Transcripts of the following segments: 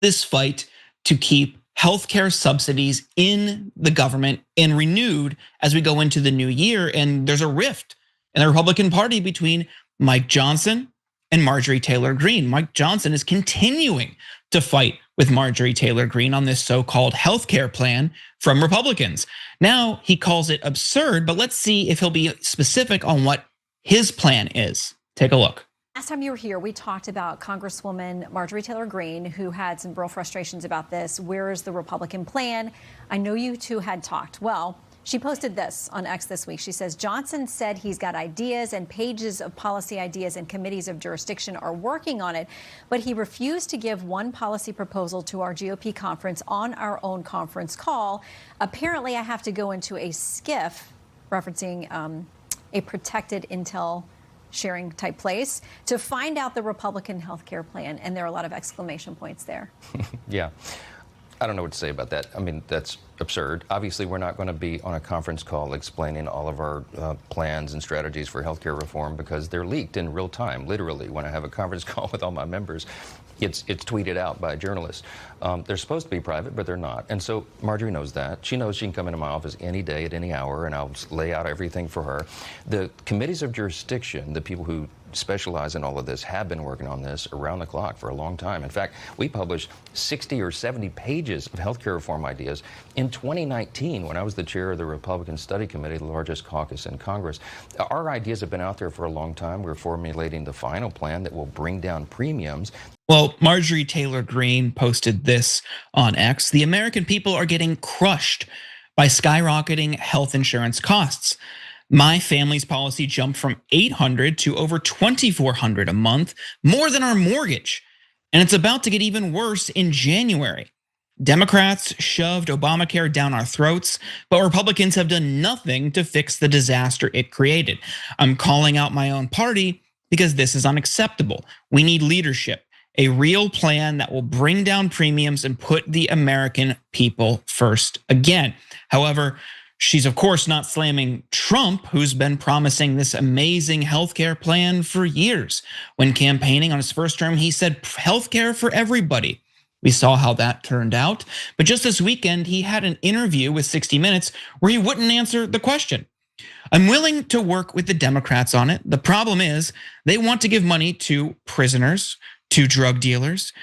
this fight to keep healthcare subsidies in the government and renewed as we go into the new year. And there's a rift in the Republican Party between Mike Johnson and Marjorie Taylor Greene. Mike Johnson is continuing to fight with Marjorie Taylor Greene on this so-called healthcare plan from Republicans. Now he calls it absurd, but let's see if he'll be specific on what his plan is. Take a look. Last time you were here, we talked about Congresswoman Marjorie Taylor Greene, who had some real frustrations about this. Where is the Republican plan? I know you two had talked. Well, she posted this on X this week. She says, Johnson said he's got ideas and pages of policy ideas and committees of jurisdiction are working on it, but he refused to give one policy proposal to our GOP conference on our own conference call. Apparently, I have to go into a SCIF, referencing a protected intel sharing type place, to find out the Republican health care plan. And there are a lot of exclamation points there. Yeah. I don't know what to say about that. I mean, that's absurd. Obviously, we're not going to be on a conference call explaining all of our plans and strategies for healthcare reform because they're leaked in real time, literally. When I have a conference call with all my members, it's tweeted out by journalists. They're supposed to be private, but they're not. And so Marjorie knows that. She knows she can come into my office any day at any hour, and I'll lay out everything for her. The committees of jurisdiction, the people who specialize in all of this, have been working on this around the clock for a long time. In fact, we published 60 or 70 pages of healthcare reform ideas in 2019 when I was the chair of the Republican Study Committee, the largest caucus in Congress. Our ideas have been out there for a long time. We're formulating the final plan that will bring down premiums. Well, Marjorie Taylor Greene posted this on X. The American people are getting crushed by skyrocketing health insurance costs. My family's policy jumped from $800 to over $2,400 a month, more than our mortgage. And it's about to get even worse in January. Democrats shoved Obamacare down our throats, but Republicans have done nothing to fix the disaster it created. I'm calling out my own party because this is unacceptable. We need leadership, a real plan that will bring down premiums and put the American people first again. However, she's of course not slamming Trump, who's been promising this amazing healthcare plan for years. When campaigning on his first term, he said healthcare for everybody. We saw how that turned out. But just this weekend, he had an interview with 60 Minutes where he wouldn't answer the question. I'm willing to work with the Democrats on it. The problem is they want to give money to prisoners, to drug dealers,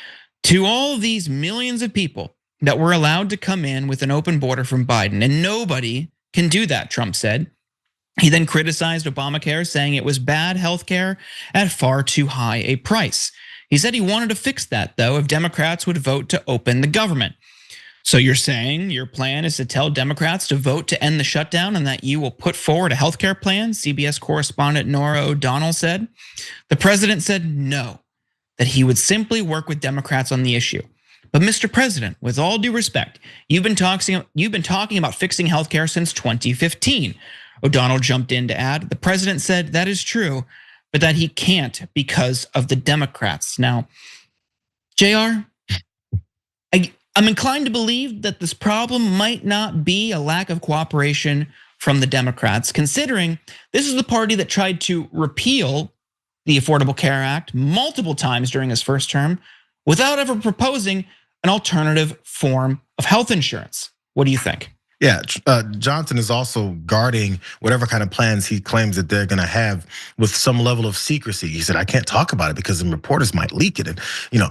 to all of these millions of people that were allowed to come in with an open border from Biden, and nobody can do that, Trump said. He then criticized Obamacare, saying it was bad healthcare at far too high a price. He said he wanted to fix that, though, if Democrats would vote to open the government. So you're saying your plan is to tell Democrats to vote to end the shutdown and that you will put forward a healthcare plan, CBS correspondent Norah O'Donnell said. The president said no, that he would simply work with Democrats on the issue. But Mr. President, with all due respect, you've been talking about fixing healthcare since 2015. O'Donnell jumped in to add, the president said that is true, but that he can't because of the Democrats. Now, JR, I'm inclined to believe that this problem might not be a lack of cooperation from the Democrats, considering this is the party that tried to repeal the Affordable Care Act multiple times during his first term without ever proposing an alternative form of health insurance. What do you think? Yeah, Johnson is also guarding whatever kind of plans he claims that they're going to have with some level of secrecy. He said, I can't talk about it because the reporters might leak it and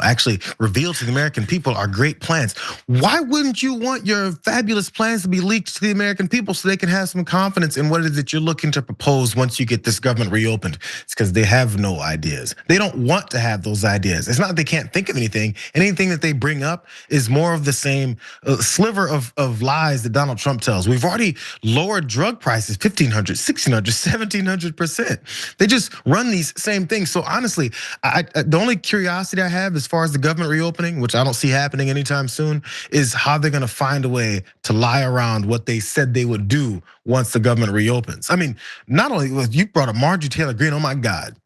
actually reveal to the American people our great plans. Why wouldn't you want your fabulous plans to be leaked to the American people so they can have some confidence in what it is that you're looking to propose once you get this government reopened? It's because they have no ideas. They don't want to have those ideas. It's not that they can't think of anything. Anything that they bring up is more of the same sliver of lies that Donald Trump tells. We've already lowered drug prices 1,500, 1,600, 1,700%. They just run these same things. So honestly, the only curiosity I have as far as the government reopening, which I don't see happening anytime soon, is how they're gonna find a way to lie around what they said they would do once the government reopens. I mean, not only you brought up Marjorie Taylor Greene, oh my God.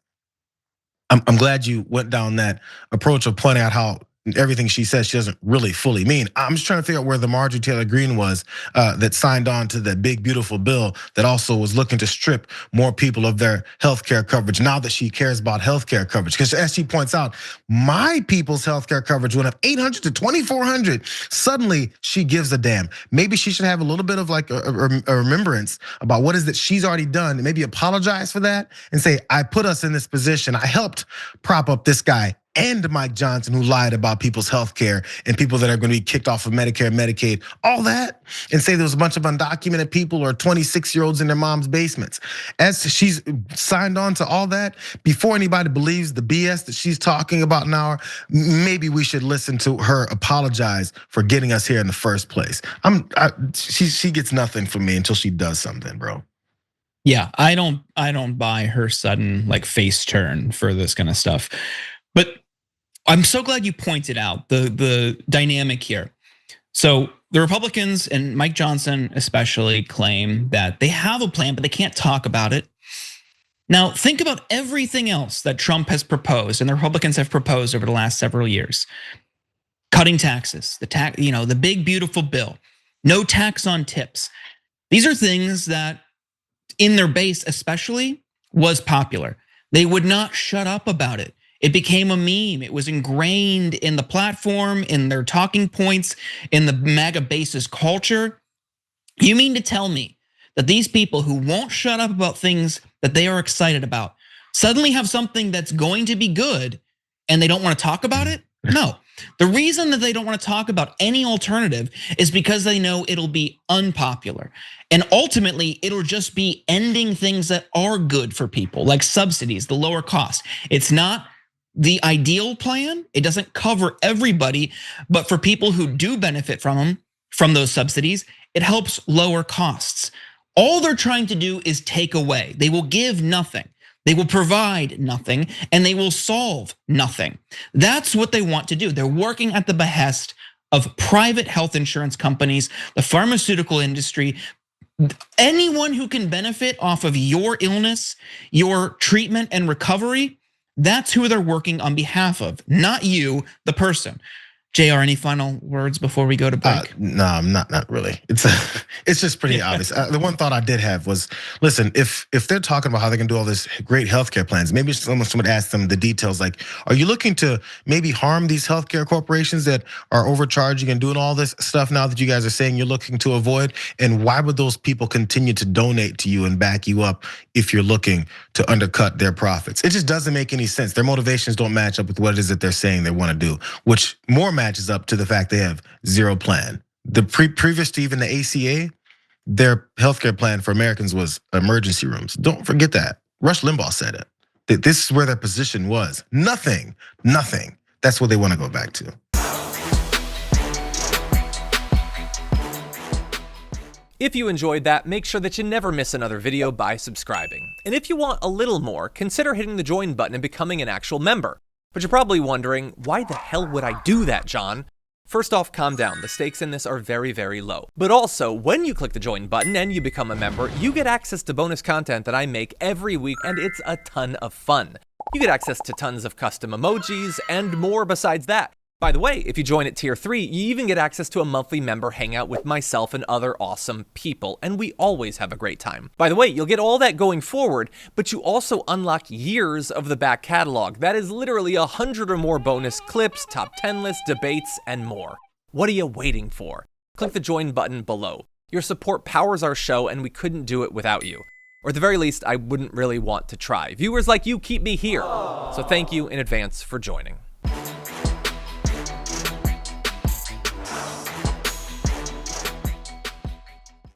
I'm glad you went down that approach of pointing out how everything she says she doesn't really fully mean. I'm just trying to figure out where the Marjorie Taylor Greene was that signed on to that big, beautiful bill that also was looking to strip more people of their healthcare coverage now that she cares about healthcare coverage. Because as she points out, my people's healthcare coverage went up 800 to 2,400. Suddenly, she gives a damn. Maybe she should have a little bit of like a remembrance about what is that she's already done, and maybe apologize for that and say, I put us in this position. I helped prop up this guy and Mike Johnson, who lied about people's health care and people that are going to be kicked off of Medicare and Medicaid, all that, and say there was a bunch of undocumented people or 26-year-olds in their mom's basements. As she's signed on to all that, before anybody believes the BS that she's talking about now, maybe we should listen to her apologize for getting us here in the first place. She gets nothing from me until she does something, bro. Yeah, I don't buy her sudden like face turn for this kind of stuff. But I'm so glad you pointed out the dynamic here. So the Republicans and Mike Johnson especially claim that they have a plan, but they can't talk about it. Now think about everything else that Trump has proposed and the Republicans have proposed over the last several years. Cutting taxes, the big beautiful bill, no tax on tips. These are things that in their base especially was popular. They would not shut up about it. It became a meme. It was ingrained in the platform, in their talking points, in the MAGA base's culture. You mean to tell me that these people who won't shut up about things that they are excited about suddenly have something that's going to be good and they don't want to talk about it? No. The reason that they don't want to talk about any alternative is because they know it'll be unpopular. And ultimately, it'll just be ending things that are good for people, like subsidies, the lower cost. It's not the ideal plan. It doesn't cover everybody, but for people who do benefit from those subsidies, it helps lower costs. All they're trying to do is take away. They will give nothing. They will provide nothing, and they will solve nothing. That's what they want to do. They're working at the behest of private health insurance companies, the pharmaceutical industry, anyone who can benefit off of your illness, your treatment and recovery. That's who they're working on behalf of, not you, the person. JR, any final words before we go to break? No, I'm not really. It's just pretty obvious. The one thought I did have was, listen, if they're talking about how they can do all this great healthcare plans, maybe someone would ask them the details, like, are you looking to maybe harm these healthcare corporations that are overcharging and doing all this stuff now that you guys are saying you're looking to avoid? And why would those people continue to donate to you and back you up if you're looking to undercut their profits? It just doesn't make any sense. Their motivations don't match up with what it is that they're saying they want to do, which more matches up to the fact they have zero plan. The previous to even the ACA, their healthcare plan for Americans was emergency rooms. Don't forget that. Rush Limbaugh said it. That this is where their position was. Nothing. That's what they want to go back to. If you enjoyed that, make sure that you never miss another video by subscribing. And if you want a little more, consider hitting the join button and becoming an actual member. But you're probably wondering, why the hell would I do that, John? First off, calm down. The stakes in this are very, very low. But also, when you click the join button and you become a member, you get access to bonus content that I make every week, and it's a ton of fun. You get access to tons of custom emojis and more besides that. By the way, if you join at tier 3, you even get access to a monthly member hangout with myself and other awesome people, and we always have a great time. By the way, you'll get all that going forward, but you also unlock years of the back catalog. That is literally 100 or more bonus clips, top 10 lists, debates, and more. What are you waiting for? Click the join button below. Your support powers our show, and we couldn't do it without you. Or at the very least, I wouldn't really want to try. Viewers like you keep me here. So thank you in advance for joining.